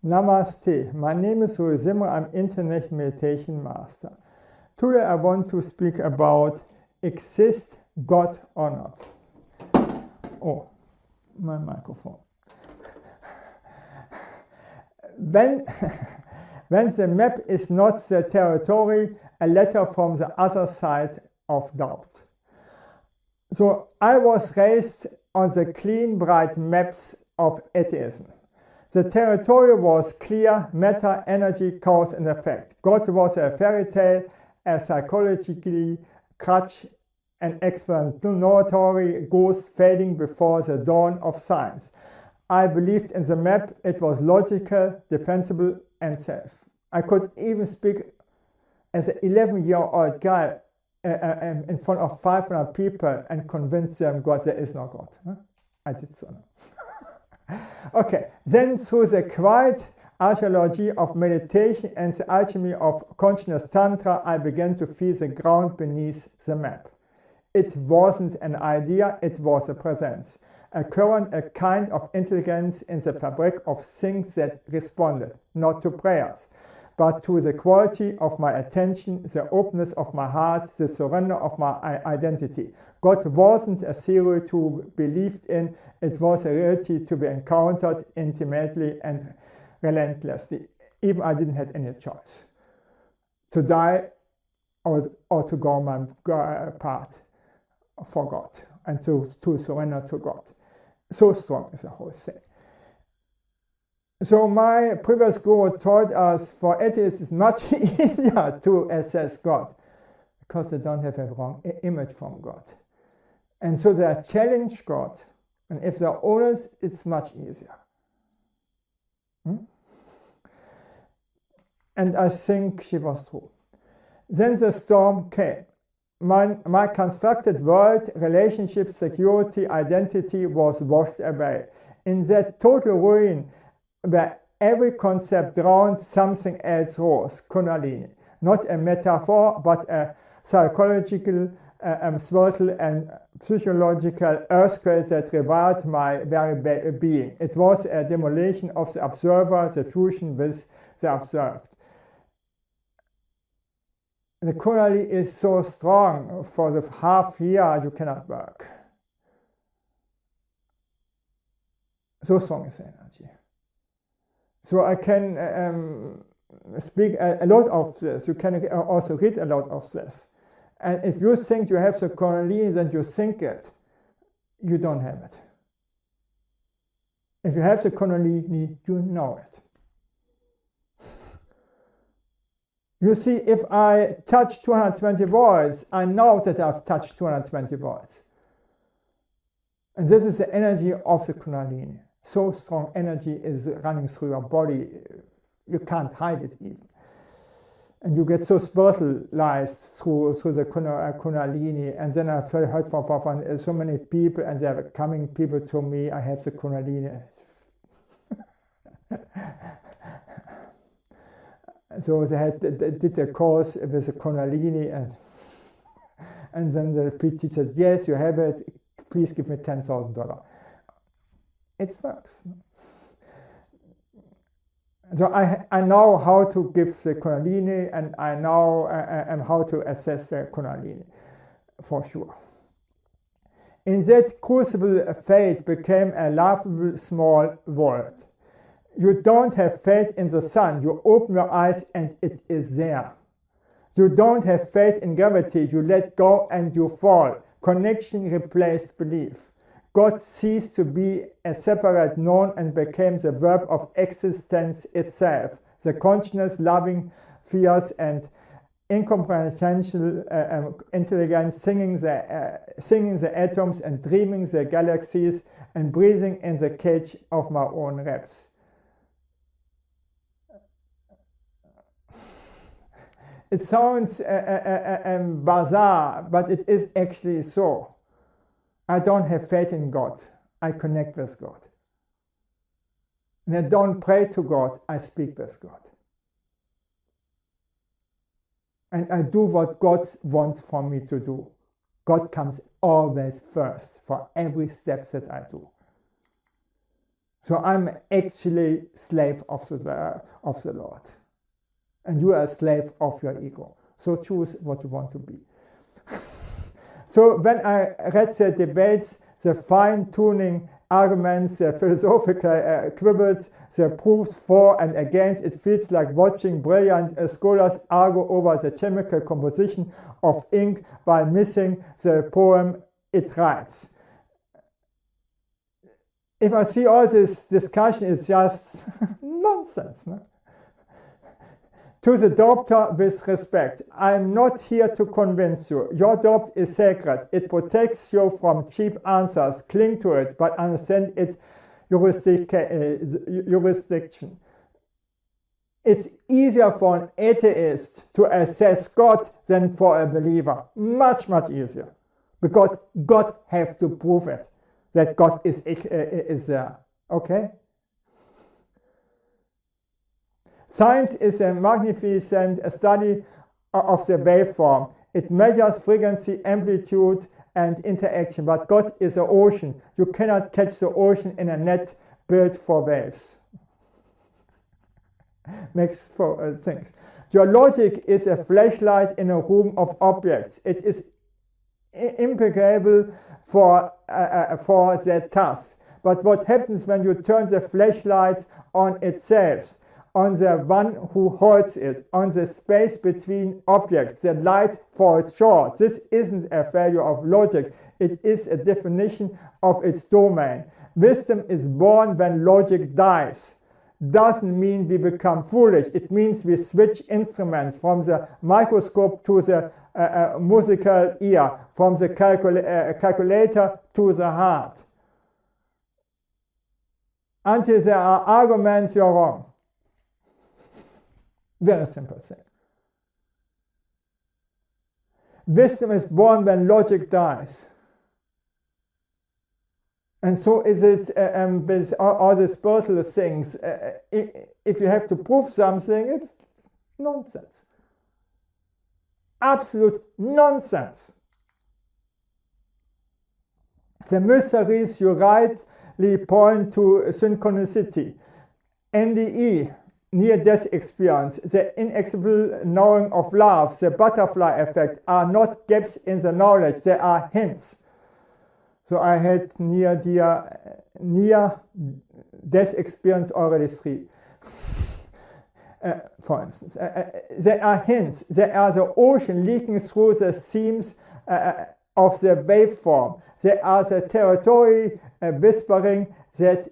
Namaste, my name is Rui Simmer, I'm Internet Meditation Master. Today I want to speak about exist God or not. Oh, my microphone. When the map is not the territory, a letter from the other side of doubt. So I was raised on the clean, bright maps of atheism. The territory was clear: matter, energy, cause and effect. God was a fairy tale, a psychologically crutch, an explanatory ghost fading before the dawn of science. I believed in the map. It was logical, defensible and safe. I could even speak as an 11-year-old guy in front of 500 people and convince them God, there is no God. Huh? I did so. Okay, then through the quiet archaeology of meditation and the alchemy of consciousness Tantra, I began to feel the ground beneath the map. It wasn't an idea, it was a presence, a current, a kind of intelligence in the fabric of things that responded, not to prayers, but to the quality of my attention, the openness of my heart, the surrender of my identity. God wasn't a theory to be believed in, it was a reality to be encountered intimately and relentlessly. Even I didn't have any choice. To die or to go my path for God and to surrender to God. So strong is the whole thing. So my previous guru told us for atheists it's much easier to assess God because they don't have a wrong image from God. And so they challenge God. And if they're honest, it's much easier. And I think she was true. Then the storm came. My constructed world, relationship, security, identity was washed away. In that total ruin, where every concept drowned, something else rose, Kundalini. Not a metaphor, but a psychological, spiritual and physiological earthquake that rewired my very being. It was a demolition of the observer, the fusion with the observed. The Kundalini is so strong, for the half year you cannot work. So strong is the energy. So I can speak a lot of this. You can also read a lot of this. And if you think you have the Kundalini, then you think it. You don't have it. If you have the Kundalini, you know it. You see, if I touch 220 volts, I know that I've touched 220 volts. And this is the energy of the Kundalini. So strong energy is running through your body, you can't hide it even. And you get so spiritualized through the Kundalini. And then I heard from so many people, and they are coming people to me, I have the Kundalini. So they did a course with the Kundalini, and then the teacher said, yes, you have it, please give me $10,000. It works. So I know how to give the Kundalini, and I know how to assess the Kundalini, for sure. In that crucible, faith became a laughable small world. You don't have faith in the sun, you open your eyes and it is there. You don't have faith in gravity, you let go and you fall. Connection replaced belief. God ceased to be a separate known and became the verb of existence itself. The consciousness, loving, fierce and incomprehensible intelligence, singing the atoms and dreaming the galaxies and breathing in the cage of my own ribs. It sounds bizarre, but it is actually so. I don't have faith in God. I connect with God. And I don't pray to God. I speak with God. And I do what God wants for me to do. God comes always first for every step that I do. So I'm actually slave of the Lord. And you are a slave of your ego. So choose what you want to be. So when I read the debates, the fine-tuning arguments, the philosophical quibbles, the proofs for and against, it feels like watching brilliant scholars argue over the chemical composition of ink while missing the poem it writes. If I see all this discussion, it's just nonsense. No? To the doctor, with respect, I'm not here to convince you. Your doubt is sacred. It protects you from cheap answers. Cling to it, but understand its jurisdiction. It's easier for an atheist to assess God than for a believer. Much, much easier. Because God has to prove it, that God is there. Okay? Science is a magnificent study of the waveform. It measures frequency, amplitude, and interaction. But God is the ocean. You cannot catch the ocean in a net built for waves. Makes for things. Your logic is a flashlight in a room of objects. It is impeccable for that task. But what happens when you turn the flashlight on itself? On the one who holds it, on the space between objects, the light falls short. This isn't a failure of logic, it is a definition of its domain. Wisdom is born when logic dies. Doesn't mean we become foolish, it means we switch instruments from the microscope to the musical ear, from the calculator to the heart. Until there are arguments, you're wrong. Very simple thing. Wisdom is born when logic dies. And so is it with all the spiritual things. If you have to prove something, it's nonsense. Absolute nonsense. The mysteries you rightly point to synchronicity, NDE, near-death experience, the inexplicable knowing of love, the butterfly effect are not gaps in the knowledge, they are hints. So I had near-death experience already 3. For instance, they are hints, they are the ocean leaking through the seams of the waveform, they are the territory whispering that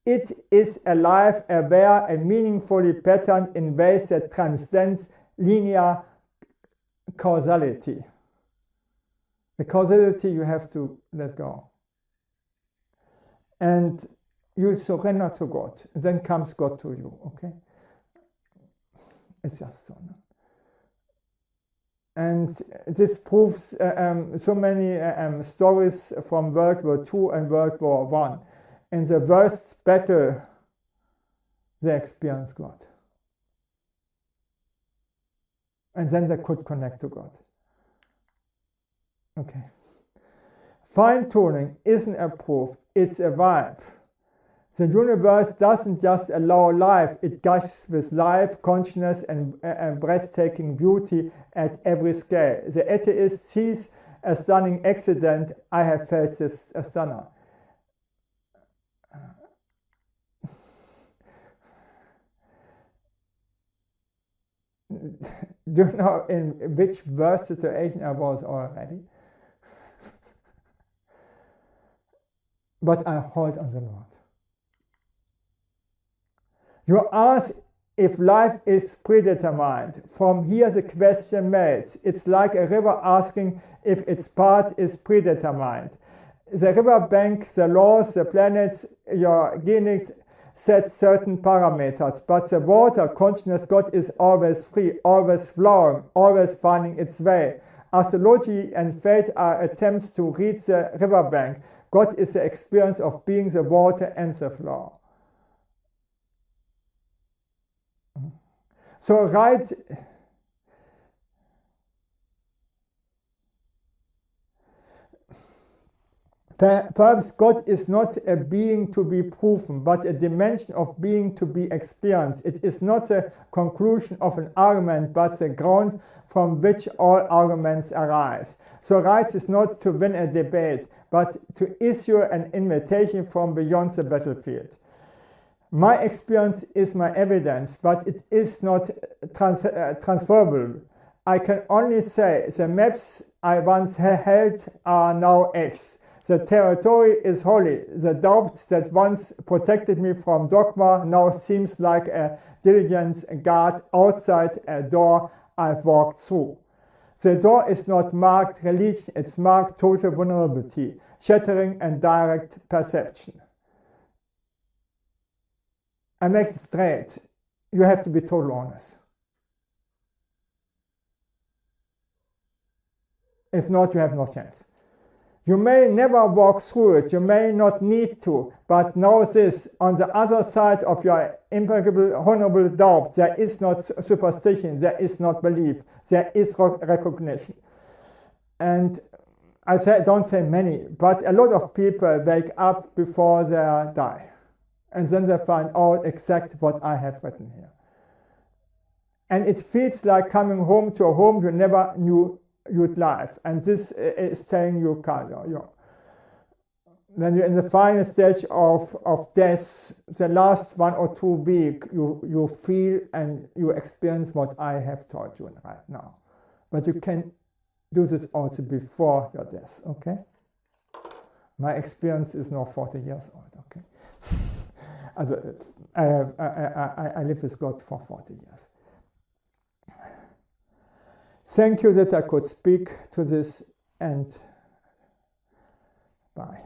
it is alive, aware, and meaningfully patterned in ways that transcends linear causality. The causality you have to let go. And you surrender to God. Then comes God to you, okay? It's just so. No? And this proves so many stories from World War II and World War I. In the worst battle, they experienced God. And then they could connect to God. Okay. Fine-tuning isn't a proof, it's a vibe. The universe doesn't just allow life, it gushes with life, consciousness, and breathtaking beauty at every scale. The atheist sees a stunning accident. I have felt this a stunner. Do you know in which worst situation I was already? But I hold on the Lord. You ask if life is predetermined. From here the question melts. It's like a river asking if its path is predetermined. The river bank, the laws, the planets, your genetics set certain parameters, but the water, consciousness, God is always free, always flowing, always finding its way. Astrology and fate are attempts to reach the riverbank. God is the experience of being the water and the flow. So right, Perhaps God is not a being to be proven, but a dimension of being to be experienced. It is not the conclusion of an argument, but the ground from which all arguments arise. So right is not to win a debate, but to issue an invitation from beyond the battlefield. My experience is my evidence, but it is not transferable. I can only say the maps I once held are now X. The territory is holy. The doubt that once protected me from dogma now seems like a diligent guard outside a door I've walked through. The door is not marked religion, it's marked total vulnerability, shattering and direct perception. I make it straight. You have to be totally honest. If not, you have no chance. You may never walk through it, you may not need to, but know this, on the other side of your impeccable, honorable doubt, there is not superstition, there is not belief, there is recognition. And don't say many, but a lot of people wake up before they die. And then they find out exactly what I have written here. And it feels like coming home to a home you never knew you'd live, and this is saying you can't. When you're in the final stage of death, the last 1 or 2 weeks, you feel and you experience what I have taught you right now. But you can do this also before your death, okay? My experience is now 40 years old, okay? I live with God for 40 years. Thank you that I could speak to this, and bye.